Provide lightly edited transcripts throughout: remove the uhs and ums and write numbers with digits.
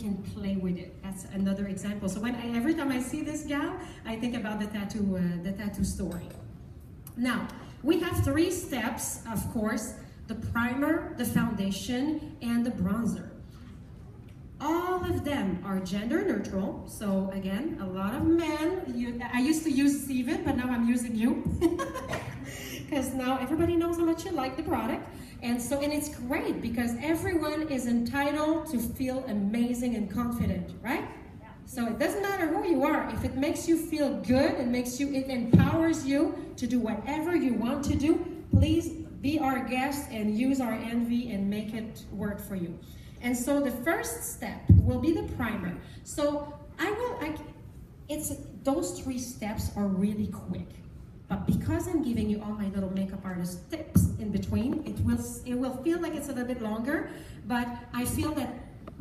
can play with it. That's another example. So every time I see this gal, I think about the tattoo story. Now, we have 3 steps, of course: the primer, the foundation, and the bronzer. All of them are gender neutral. So again, a lot of men, I used to use Steven, but now I'm using you. Because now everybody knows how much you like the product. And it's great because everyone is entitled to feel amazing and confident, right? Yeah. So it doesn't matter who you are. If it makes you feel good, it empowers you to do whatever you want to do, please be our guest and use our envy and make it work for you. And so the first step will be the primer. So those 3 steps are really quick. But because I'm giving you all my little makeup artist tips in between, it will feel like it's a little bit longer, but I feel that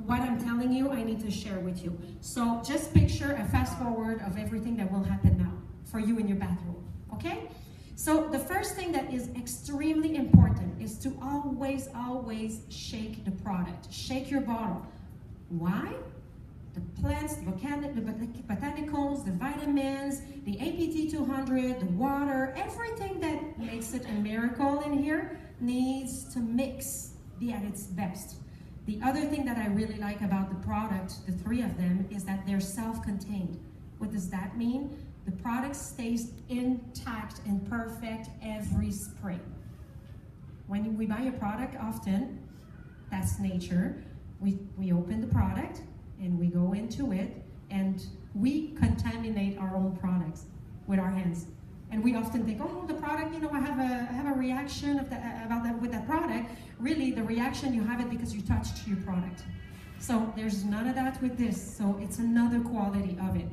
what I'm telling you, I need to share with you. So just picture a fast forward of everything that will happen now for you in your bathroom, okay? So the first thing that is extremely important is to always, always shake the product. Shake your bottle. Why? The plants, the botanicals, the vitamins, the APT 200, the water, everything that makes it a miracle in here needs to mix, be at its best. The other thing that I really like about the product, the 3 of them, is that they're self-contained. What does that mean? The product stays intact and perfect every spray. When we buy a product, often, that's nature, we open the product, and we go into it, and we contaminate our own products with our hands. And we often think, oh, the product, I have a reaction with that product. Really, the reaction, you have it because you touched your product. So there's none of that with this. So it's another quality of it.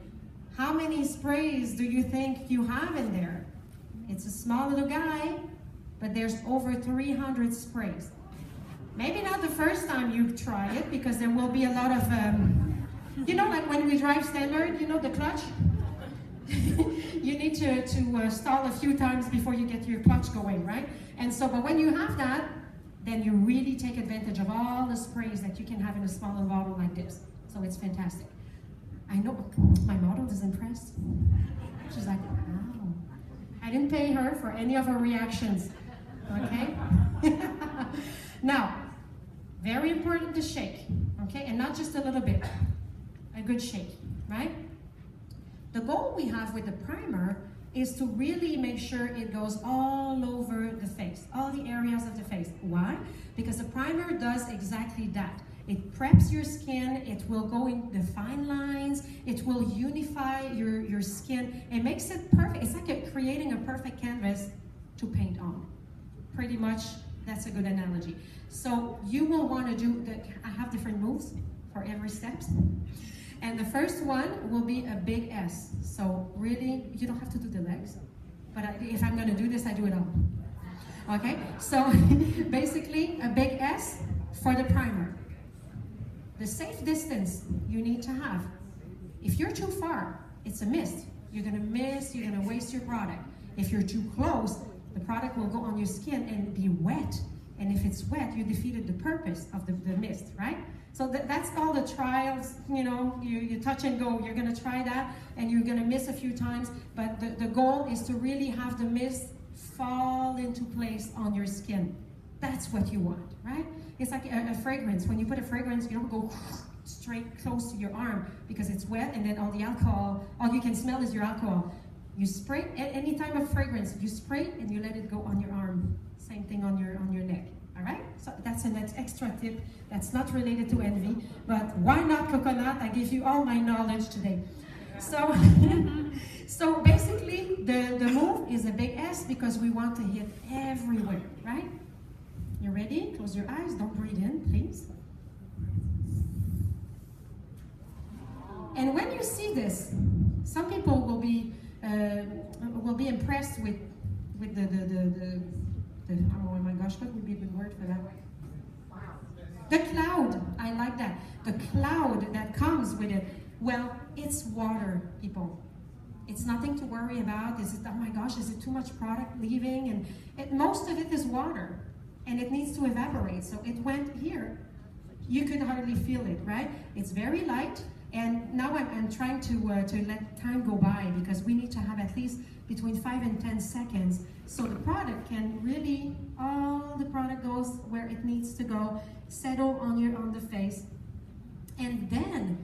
How many sprays do you think you have in there? It's a small little guy, but there's over 300 sprays. Maybe not the first time you try it, because there will be a lot of, like when we drive standard, the clutch? You need to stall a few times before you get your clutch going, right? And so, but when you have that, then you really take advantage of all the sprays that you can have in a smaller bottle like this. So it's fantastic. I know, my model is impressed. She's like, wow. I didn't pay her for any of her reactions, okay? Now, very important to shake, okay? And not just a little bit, a good shake, right? The goal we have with the primer is to really make sure it goes all over the face, all the areas of the face. Why? Because the primer does exactly that. It preps your skin, it will go in the fine lines, it will unify your skin. It makes it perfect. It's like creating a perfect canvas to paint on. Pretty much, that's a good analogy. So you will want to do, I have different moves for every step. And the first one will be a big S. So really, you don't have to do the legs. But if I'm going to do this, I do it all. Okay? So basically, a big S for the primer. The safe distance you need to have. If you're too far, it's a mist. You're going to miss, you're going to waste your product. If you're too close, the product will go on your skin and be wet. And if it's wet, you defeated the purpose of the mist, right? So that's all the trials, you touch and go. You're going to try that, and you're going to miss a few times. But the goal is to really have the mist fall into place on your skin. That's what you want, right? It's like a fragrance. When you put a fragrance, you don't go straight close to your arm because it's wet, and then all the alcohol, all you can smell is your alcohol. You spray any type of fragrance, you spray and you let it go on your arm. Same thing on your neck. All right? So that's an extra tip that's not related to envy, but why not coconut? I give you all my knowledge today. So, so basically, the move is a big S because we want to hit everywhere, right? You ready? Close your eyes. Don't breathe in, please. And when you see this, some people will be impressed with the oh my gosh, what would be a good word for that? The cloud. I like that. The cloud that comes with it. Well, it's water, people. It's nothing to worry about. Is it, oh my gosh, is it too much product leaving? And most of it is water, and it needs to evaporate. So it went here. you could hardly feel it, right? It's very light, and now I'm trying to let time go by, because we need to have at least between 5 and 10 seconds, so the product can really, all the product goes where it needs to go, settle on the face, and then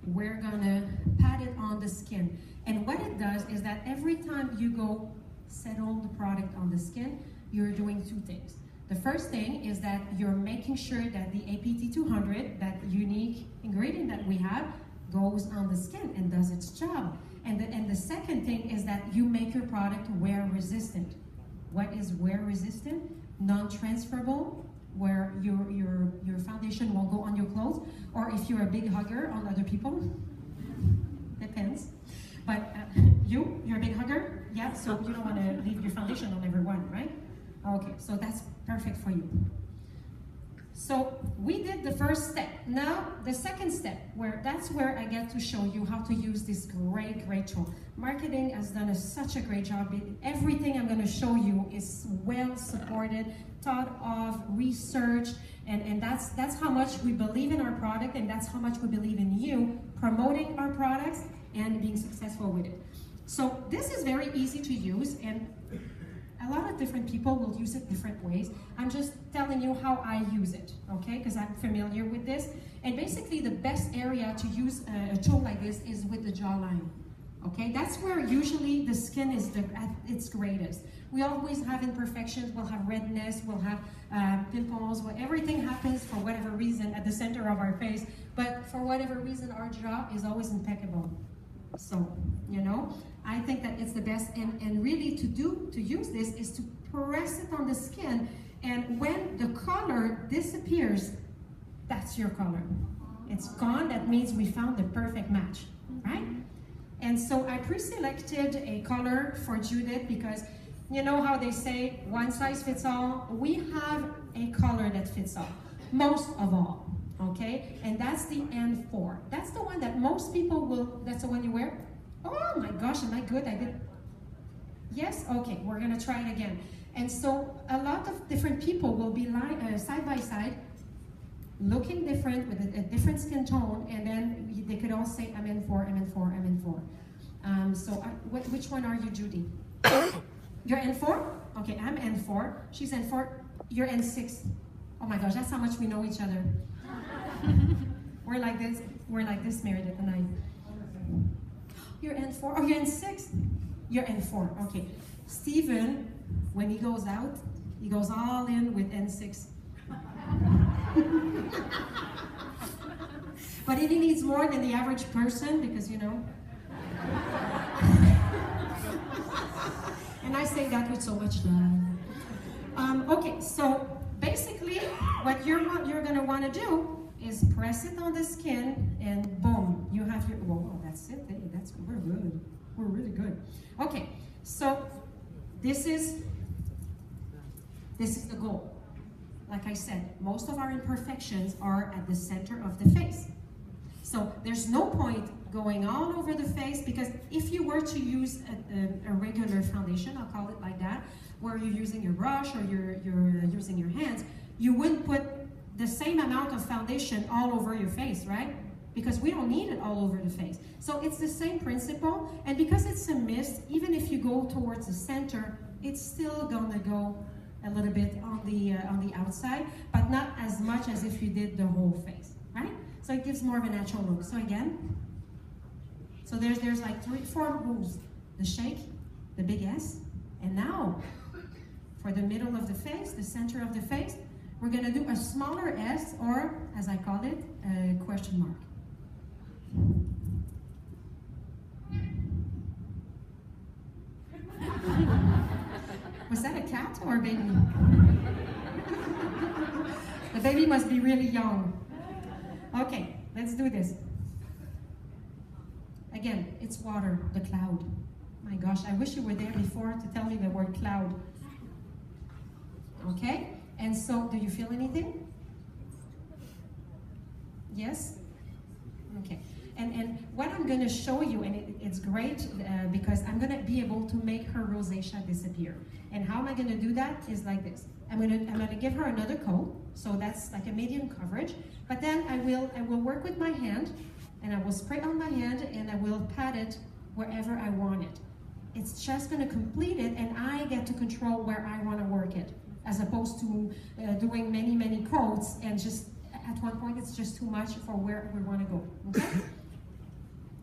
we're gonna pat it on the skin. And what it does is that every time you go settle the product on the skin, you're doing two things. The first thing is that you're making sure that the APT200, that unique ingredient that we have, goes on the skin and does its job. And the second thing is that you make your product wear resistant. What is wear resistant? Non-transferable, where your foundation won't go on your clothes, or if you're a big hugger on other people, depends. But you're a big hugger? Yeah, so you don't want to leave your foundation on everyone, right? Okay, so that's perfect for you. So we did the first step. Now the second step, that's where I get to show you how to use this great tool. Marketing has done such a great job. Everything I'm going to show you is well supported, thought of, researched, and that's how much we believe in our product, and that's how much we believe in you promoting our products and being successful with it. So this is very easy to use, and a lot of different people will use it different ways. I'm just telling you how I use it, okay? Because I'm familiar with this. And basically the best area to use a tool like this is with the jawline, okay? That's where usually the skin is at its greatest. We always have imperfections, we'll have redness, we'll have pimples, everything happens for whatever reason at the center of our face, but for whatever reason our jaw is always impeccable. So, you know, I think that it's the best, and really to use this is to press it on the skin, and when the color disappears, that's your color. It's gone, that means we found the perfect match, right? And so I pre-selected a color for Judith, because you know how they say one size fits all? We have a color that fits all, most of all. Okay, and that's the N4. That's the one that most people will, that's the one you wear? Oh my gosh, am I good? I did. Yes? Okay, we're gonna try it again. And so a lot of different people will be side by side, looking different with a different skin tone, and then they could all say, I'm N4, I'm N4, I'm N4. So which one are you, Judy? You're N4? Okay, I'm N4. She's N4. You're N6. Oh my gosh, that's how much we know each other. We're like this, Meredith and I. You're N4, oh, you're N6. You're N4, okay. Steven, when he goes out, he goes all in with N6. But he needs more than the average person, because, you know. And I say that with so much love. Okay, so basically, what you're gonna wanna do is press it on the skin, and boom, you have your, whoa, that's it, we're good, we're really good. Okay, so this is the goal. Like I said, most of our imperfections are at the center of the face. So there's no point going all over the face, because if you were to use a regular foundation, I'll call it like that, where you're using your brush or you're using your hands, you wouldn't put the same amount of foundation all over your face, right? Because we don't need it all over the face. So it's the same principle, and because it's a mist, even if you go towards the center, it's still gonna go a little bit on the outside, but not as much as if you did the whole face, right? So it gives more of a natural look. So again, so there's like 3-4 rules: the shake, the big S, and now for the middle of the face, the center of the face, we're gonna do a smaller S, or as I call it, a question mark. Was that a cat or a baby? The baby must be really young. Okay, let's do this. Again, it's water, the cloud. My gosh, I wish you were there before to tell me the word cloud. Okay, and so do you feel anything? Yes? Okay. And what I'm going to show you, and it's great because I'm going to be able to make her rosacea disappear. And how am I going to do that is like this. I'm going to give her another coat, so that's like a medium coverage. But then I will work with my hand, and I will spray on my hand, and I will pat it wherever I want it. It's just going to complete it, and I get to control where I want to work it, as opposed to doing many coats, and just at one point it's just too much for where we want to go. Okay?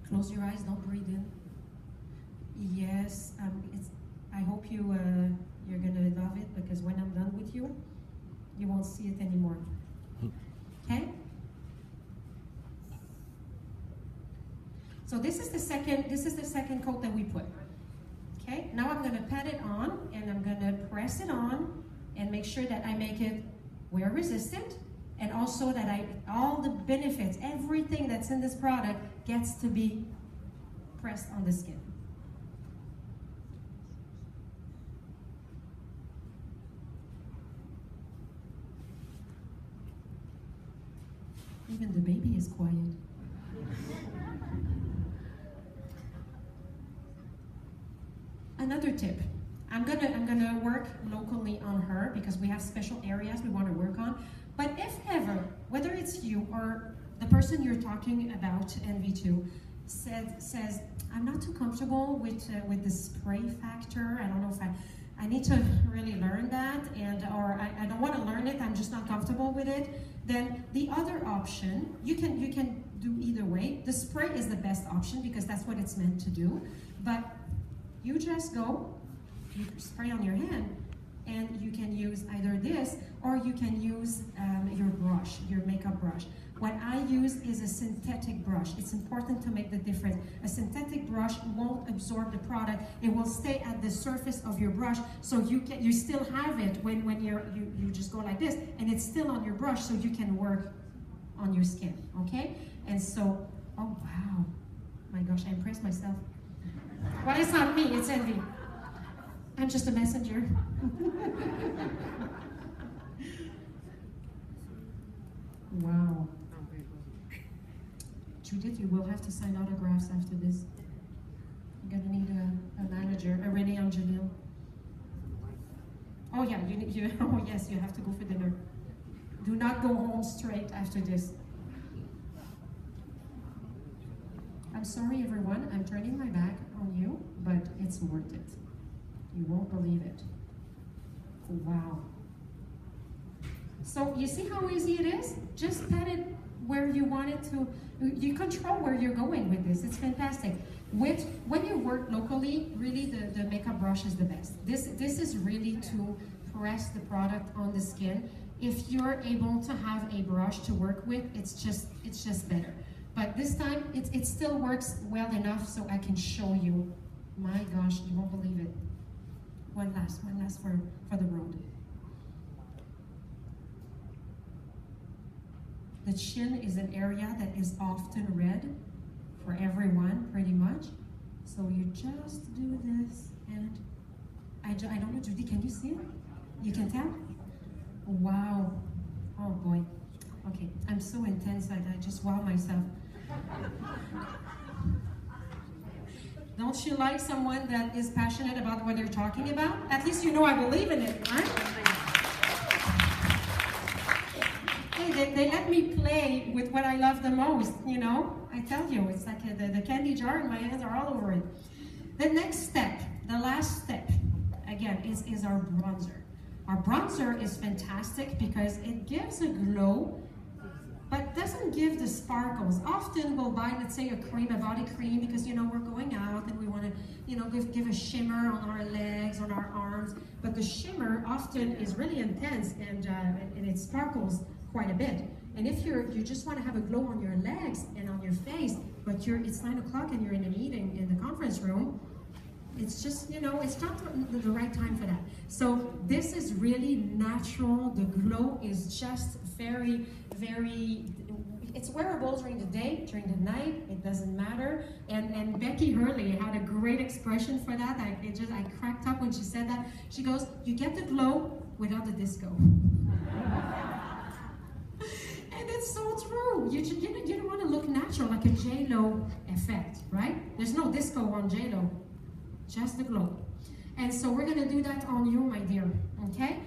Close your eyes, don't breathe in. Yes, I hope you're gonna love it, because when I'm done with you, you won't see it anymore. Okay? So this is the second coat that we put. Okay? Now I'm gonna pat it on, and I'm gonna press it on, and make sure that I make it wear resistant, and also that all the benefits, everything that's in this product gets to be pressed on the skin. Even the baby is quiet. Another tip. I'm gonna work locally on her because we have special areas we want to work on. But if ever, whether it's you or the person you're talking about, NV2, says, I'm not too comfortable with the spray factor. I don't know if I need to really learn that, or I don't want to learn it. I'm just not comfortable with it. Then the other option, you can do either way. The spray is the best option because that's what it's meant to do. But you just go, you spray on your hand, and you can use either this or you can use your brush, your makeup brush. What I use is a synthetic brush. It's important to make the difference. A synthetic brush won't absorb the product. It will stay at the surface of your brush, so you still have it when you just go like this, and it's still on your brush, so you can work on your skin, okay? And so, oh wow, my gosh, I impressed myself. Well, it's not me, it's Envy. I'm just a messenger. Wow. Judith, you will have to sign autographs after this. You're gonna need a manager, a Renee Angelil. Oh yeah, oh yes, you have to go for dinner. Do not go home straight after this. I'm sorry everyone, I'm turning my back on you, but it's worth it. You won't believe it. Wow. So you see how easy it is? Just pat it where you want it to. You control where you're going with this. It's fantastic. When you work locally, really the makeup brush is the best. This is really to press the product on the skin. If you're able to have a brush to work with, it's just better. But this time, it still works well enough so I can show you. My gosh, you won't believe it. One last for the road. The chin is an area that is often red for everyone, pretty much. So you just do this, and I don't know, Judy, can you see it? You can tell? Wow. Oh boy. Okay, I'm so intense, I just wow myself. Don't you like someone that is passionate about what they're talking about? At least you know I believe in it, right? Hey, they let me play with what I love the most, you know? I tell you, it's like the candy jar and my hands are all over it. The next step, the last step, again, is our bronzer. Our bronzer is fantastic because it gives a glow, but doesn't give the sparkles. Often we'll buy, let's say, a body cream, because, you know, we're going out and we want to, you know, give a shimmer on our legs, on our arms. But the shimmer often is really intense, and it sparkles quite a bit. And if you just want to have a glow on your legs and on your face, but it's 9 o'clock and you're in a meeting in the conference room, it's just, you know, it's not the right time for that. So this is really natural. The glow is just very, very, it's wearable during the day, during the night, it doesn't matter. And Becky Hurley had a great expression for that. I cracked up when she said that. She goes, you get the glow without the disco. And it's so true. You don't want to look natural, like a a J-Lo effect, right? There's no disco on J-Lo, just the glow. And so we're gonna do that on you, my dear, okay?